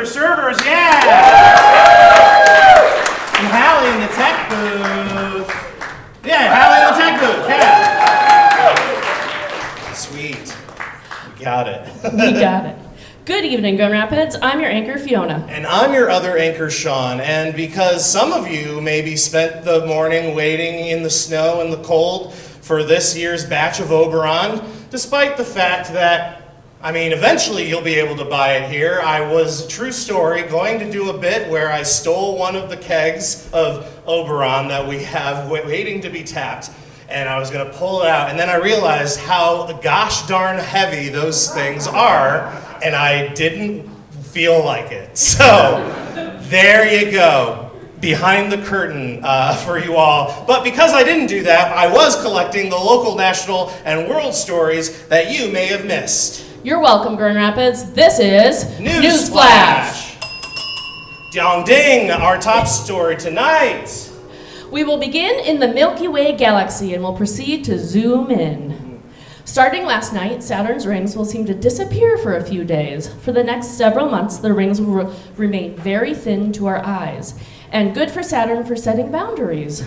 for servers, yeah! And Hallie in the tech booth. Yeah, Hallie in the tech booth, yeah. Sweet. We got it. We got it. Good evening, Grand Rapids. I'm your anchor, Fiona. And I'm your other anchor, Sean. And because some of you maybe spent the morning waiting in the snow and the cold for this year's batch of Oberon, despite the fact that, eventually you'll be able to buy it here. I was, true story, going to do a bit where I stole one of the kegs of Oberon that we have waiting to be tapped, and I was going to pull it out, and then I realized how gosh darn heavy those things are, and I didn't feel like it. So, there you go. Behind the curtain for you all. But because I didn't do that, I was collecting the local, national, and world stories that you may have missed. You're welcome, Grand Rapids. This is NewsFlash. Dong ding, our top story tonight. We will begin in the Milky Way galaxy and will proceed to zoom in. Starting last night, Saturn's rings will seem to disappear for a few days. For the next several months, the rings will remain very thin to our eyes, and good for Saturn for setting boundaries.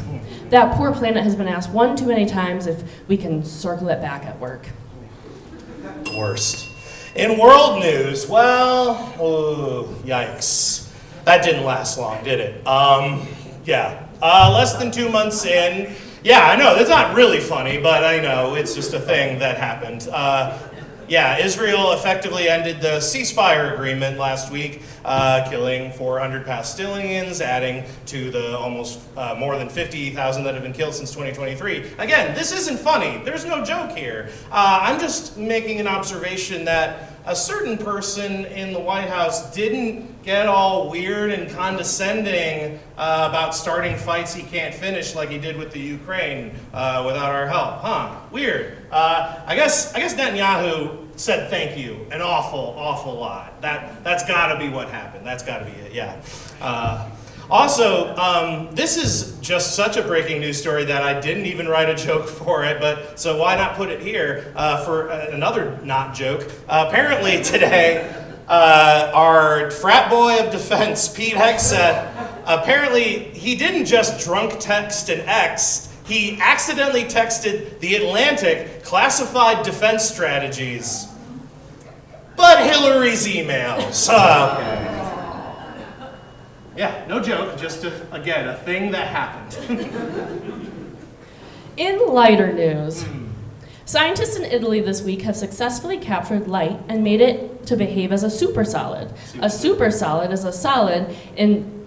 That poor planet has been asked one too many times if we can circle it back at work. Worst. In world news, well, yikes. That didn't last long, did it? Less than 2 months in. Yeah, I know, that's not really funny, but I know, it's just a thing that happened. Israel effectively ended the ceasefire agreement last week, killing 400 Palestinians, adding to the almost more than 50,000 that have been killed since 2023. Again, this isn't funny. There's no joke here. I'm just making an observation that a certain person in the White House didn't get all weird and condescending about starting fights he can't finish like he did with the Ukraine without our help. Weird. I guess Netanyahu said thank you an awful lot. That's gotta be what happened. That's gotta be it, yeah. Also, this is just such a breaking news story that I didn't even write a joke for it, but so why not put it here for another not joke. Apparently today, our frat boy of defense, Pete Hegseth, apparently he didn't just drunk text an ex, he accidentally texted The Atlantic classified defense strategies. But Hillary's emails. Yeah, no joke, just again, a thing that happened. In lighter news, scientists in Italy this week have successfully captured light and made it to behave as a supersolid. A supersolid is a solid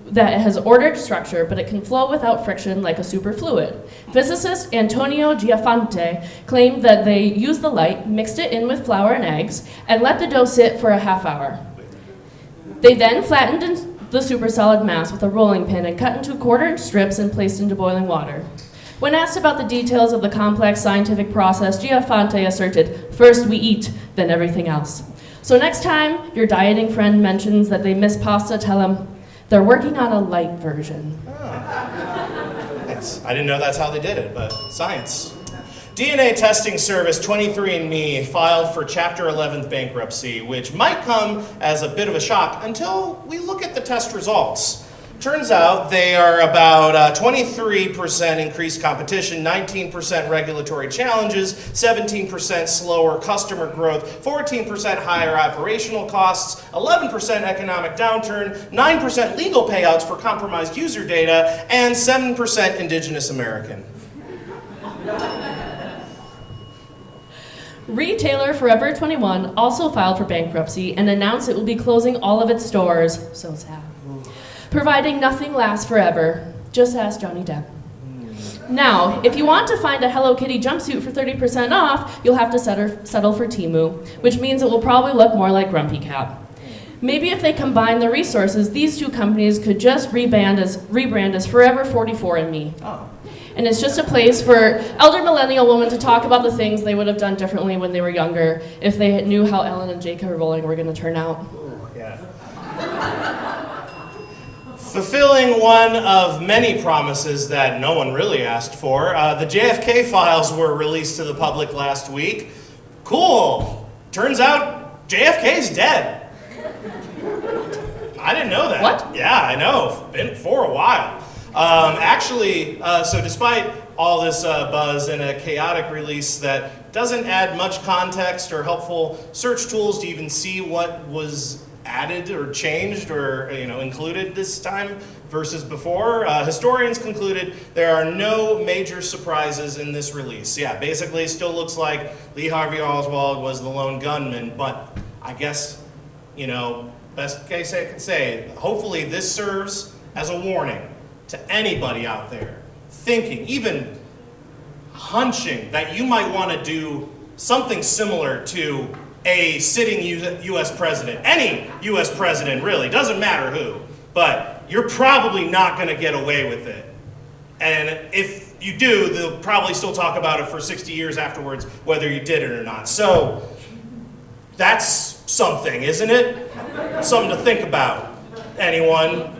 that has ordered structure, but it can flow without friction like a superfluid. Physicist Antonio Giafante claimed that they used the light, mixed it in with flour and eggs, and let the dough sit for a half hour. They then flattened the supersolid mass with a rolling pin and cut into quarter-inch strips and placed into boiling water. When asked about the details of the complex scientific process, Giafante asserted, "First we eat, then everything else." So next time your dieting friend mentions that they miss pasta, tell them they're working on a light version. Thanks. I didn't know that's how they did it, but science. DNA testing service 23andMe filed for Chapter 11 bankruptcy, which might come as a bit of a shock until we look at the test results. Turns out they are about 23% increased competition, 19% regulatory challenges, 17% slower customer growth, 14% higher operational costs, 11% economic downturn, 9% legal payouts for compromised user data, and 7% Indigenous American. Retailer Forever 21 also filed for bankruptcy and announced it will be closing all of its stores. So sad. Providing nothing lasts forever. Just ask Johnny Depp. Now, if you want to find a Hello Kitty jumpsuit for 30% off, you'll have to settle for Temu, which means it will probably look more like Grumpy Cat. Maybe if they combine the resources, these two companies could just rebrand as Forever 44andMe. Oh. And it's just a place for elder millennial women to talk about the things they would have done differently when they were younger, if they knew how Ellen and J.K. Rowling were going to turn out. Ooh, yeah. Fulfilling one of many promises that no one really asked for, the JFK files were released to the public last week. Cool. Turns out JFK's dead. I didn't know that. What? Yeah, I know. Been for a while. So despite all this buzz and a chaotic release that doesn't add much context or helpful search tools to even see what was added or changed or included this time versus before, historians concluded there are no major surprises in this release. Yeah, basically it still looks like Lee Harvey Oswald was the lone gunman, but I guess, best case I can say, hopefully this serves as a warning to anybody out there thinking, even hunching that you might want to do something similar to a sitting U.S. president. Any U.S. president, really, doesn't matter who, but you're probably not going to get away with it. And if you do, they'll probably still talk about it for 60 years afterwards, whether you did it or not. So that's something, isn't it? Something to think about. Anyone?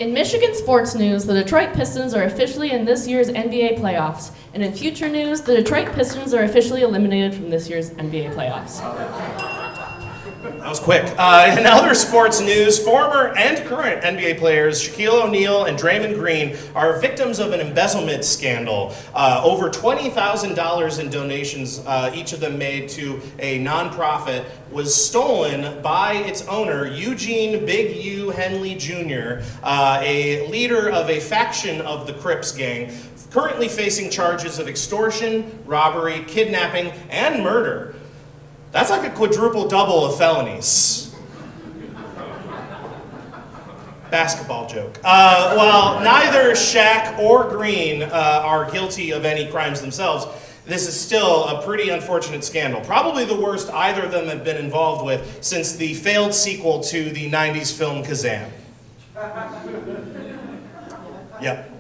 In Michigan sports news, the Detroit Pistons are officially in this year's NBA playoffs. And in future news, the Detroit Pistons are officially eliminated from this year's NBA playoffs. That was quick. In other sports news, former and current NBA players Shaquille O'Neal and Draymond Green are victims of an embezzlement scandal. Over $20,000 in donations each of them made to a nonprofit was stolen by its owner, Eugene Big U Henley Jr., a leader of a faction of the Crips gang, currently facing charges of extortion, robbery, kidnapping, and murder. That's like a quadruple double of felonies. Basketball joke. While neither Shaq or Green are guilty of any crimes themselves, this is still a pretty unfortunate scandal. Probably the worst either of them have been involved with since the failed sequel to the 90s film Kazam. Yep.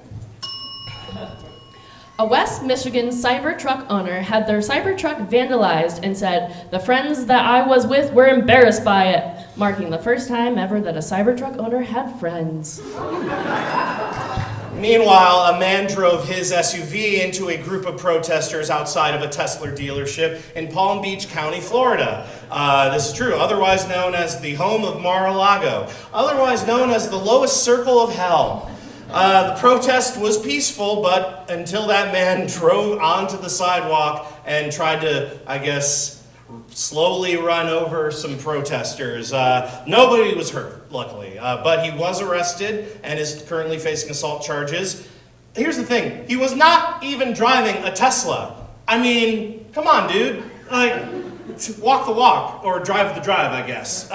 A West Michigan Cybertruck owner had their Cybertruck vandalized and said, "The friends that I was with were embarrassed by it," marking the first time ever that a Cybertruck owner had friends. Meanwhile, a man drove his SUV into a group of protesters outside of a Tesla dealership in Palm Beach County, Florida. This is true, otherwise known as the home of Mar-a-Lago, otherwise known as the lowest circle of hell. The protest was peaceful, but until that man drove onto the sidewalk and tried to, I guess, slowly run over some protesters. Nobody was hurt, luckily, but he was arrested and is currently facing assault charges. Here's the thing, he was not even driving a Tesla. I mean, come on, dude. Like, walk the walk, or drive the drive, I guess.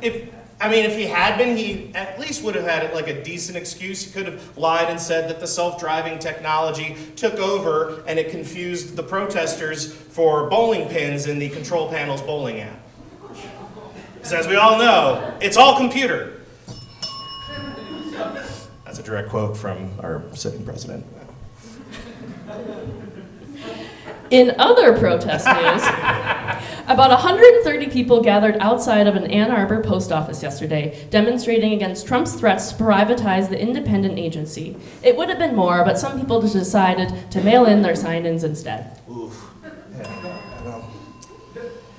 If he had been, he at least would have had like a decent excuse. He could have lied and said that the self-driving technology took over and it confused the protesters for bowling pins in the control panel's bowling app. Because as we all know, it's all computer. That's a direct quote from our sitting president. In other protest news, about 130 people gathered outside of an Ann Arbor post office yesterday, demonstrating against Trump's threats to privatize the independent agency. It would have been more, but some people just decided to mail in their sign-ins instead. Oof. Yeah. Well,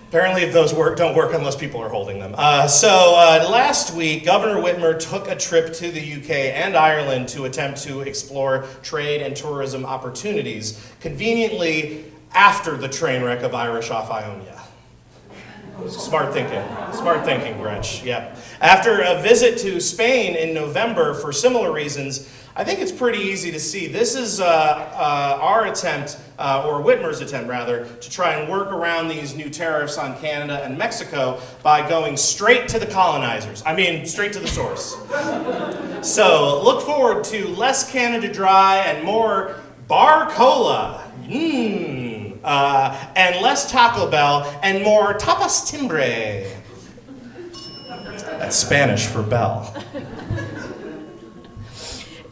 apparently those don't work unless people are holding them. Last week, Governor Whitmer took a trip to the UK and Ireland to attempt to explore trade and tourism opportunities, conveniently after the train wreck of Irish off Iona. Smart thinking, Gretch, yeah. After a visit to Spain in November for similar reasons, I think it's pretty easy to see. This is our attempt, or Whitmer's attempt rather, to try and work around these new tariffs on Canada and Mexico by going straight to the colonizers. I mean, straight to the source. So look forward to less Canada Dry and more Bar Cola. And less Taco Bell, and more tapas timbre. That's Spanish for bell.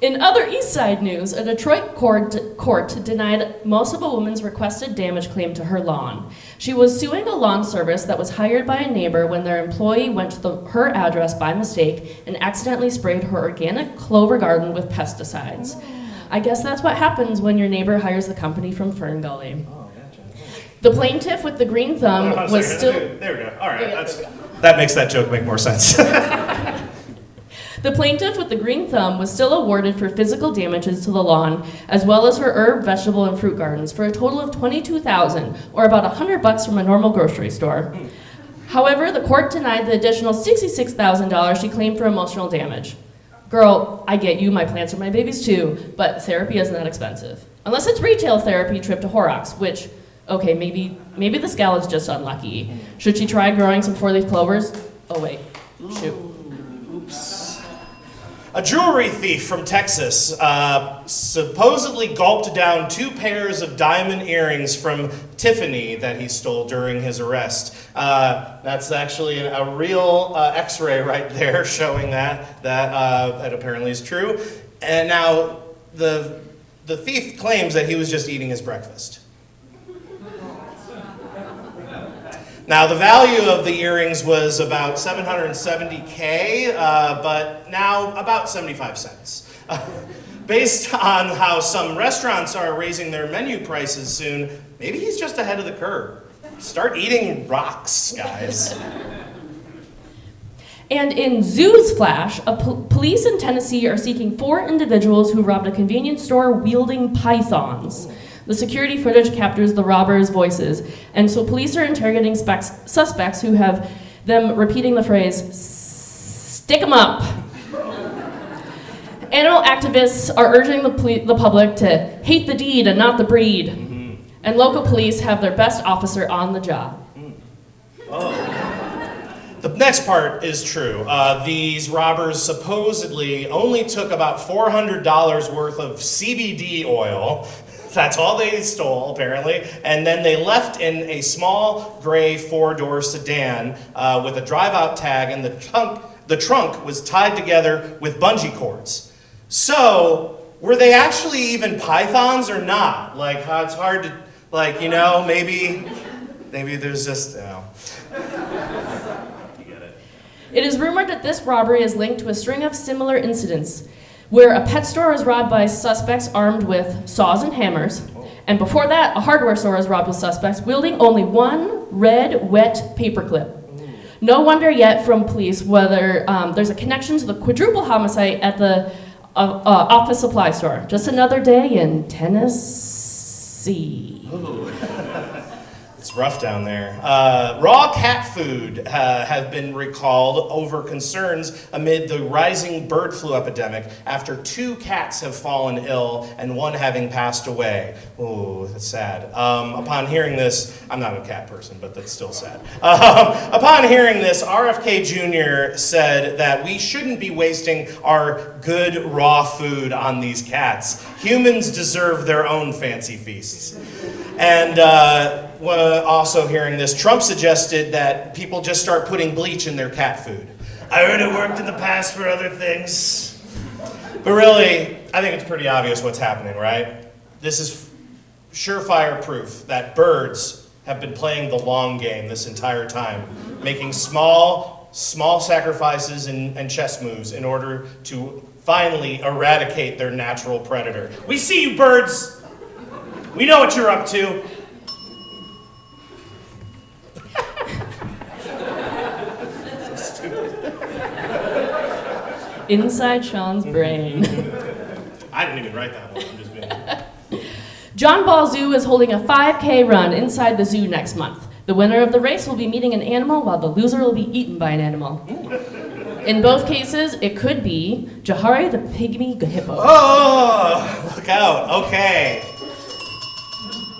In other East Side news, a Detroit court denied most of a woman's requested damage claim to her lawn. She was suing a lawn service that was hired by a neighbor when their employee went to her address by mistake and accidentally sprayed her organic clover garden with pesticides. I guess that's what happens when your neighbor hires the company from Fern Gully. The plaintiff with the green thumb Hold on a was second. still... There we go. All right, Okay, there we go. that makes that joke make more sense. The plaintiff with the green thumb was still awarded for physical damages to the lawn, as well as her herb, vegetable, and fruit gardens, for a total of $22,000, or about $100 from a normal grocery store. However, the court denied the additional $66,000 she claimed for emotional damage. Girl, I get you, my plants are my babies too, but therapy isn't that expensive. Unless it's retail therapy trip to Horrocks, which, okay, maybe this gal is just unlucky. Should she try growing some four-leaf clovers? Oh wait, shoot. Oops. A jewelry thief from Texas supposedly gulped down 2 pairs of diamond earrings from Tiffany that he stole during his arrest. That's actually a real x-ray right there showing that apparently is true. And now the thief claims that he was just eating his breakfast. Now, the value of the earrings was about $770K, but now about 75 cents. Based on how some restaurants are raising their menu prices soon, maybe he's just ahead of the curve. Start eating rocks, guys. And in NewsFlash, police in Tennessee are seeking 4 individuals who robbed a convenience store wielding pythons. The security footage captures the robbers' voices, and so police are interrogating suspects who have them repeating the phrase, "Stick 'em up." Animal activists are urging the public to hate the deed and not the breed. Mm-hmm. And local police have their best officer on the job. Oh. The next part is true. These robbers supposedly only took about $400 worth of CBD oil. That's all they stole, apparently. And then they left in a small gray 4-door sedan with a drive-out tag, and the trunk was tied together with bungee cords. So, were they actually even pythons or not? Like, how it's hard to, like, you know, maybe there's just, you know. You get it. It is rumored that this robbery is linked to a string of similar incidents, where a pet store was robbed by suspects armed with saws and hammers, and before that, a hardware store was robbed with suspects wielding only one red, wet paperclip. No wonder yet from police whether there's a connection to the quadruple homicide at the office supply store. Just another day in Tennessee. It's rough down there. Raw cat food have been recalled over concerns amid the rising bird flu epidemic after 2 cats have fallen ill and 1 having passed away. Oh, that's sad. Upon hearing this, I'm not a cat person, but that's still sad. Upon hearing this, RFK Jr. said that we shouldn't be wasting our good raw food on these cats. Humans deserve their own fancy feasts. And also hearing this, Trump suggested that people just start putting bleach in their cat food. I heard it worked in the past for other things. But really, I think it's pretty obvious what's happening, right? This is surefire proof that birds have been playing the long game this entire time, making small sacrifices and chess moves in order to finally eradicate their natural predator. We see you, birds! We know what you're up to. So stupid. Inside Sean's brain. I didn't even write that one. I'm just being. John Ball Zoo is holding a 5K run inside the zoo next month. The winner of the race will be meeting an animal, while the loser will be eaten by an animal. In both cases, it could be Jahari the pygmy hippo. Oh, look out. Okay.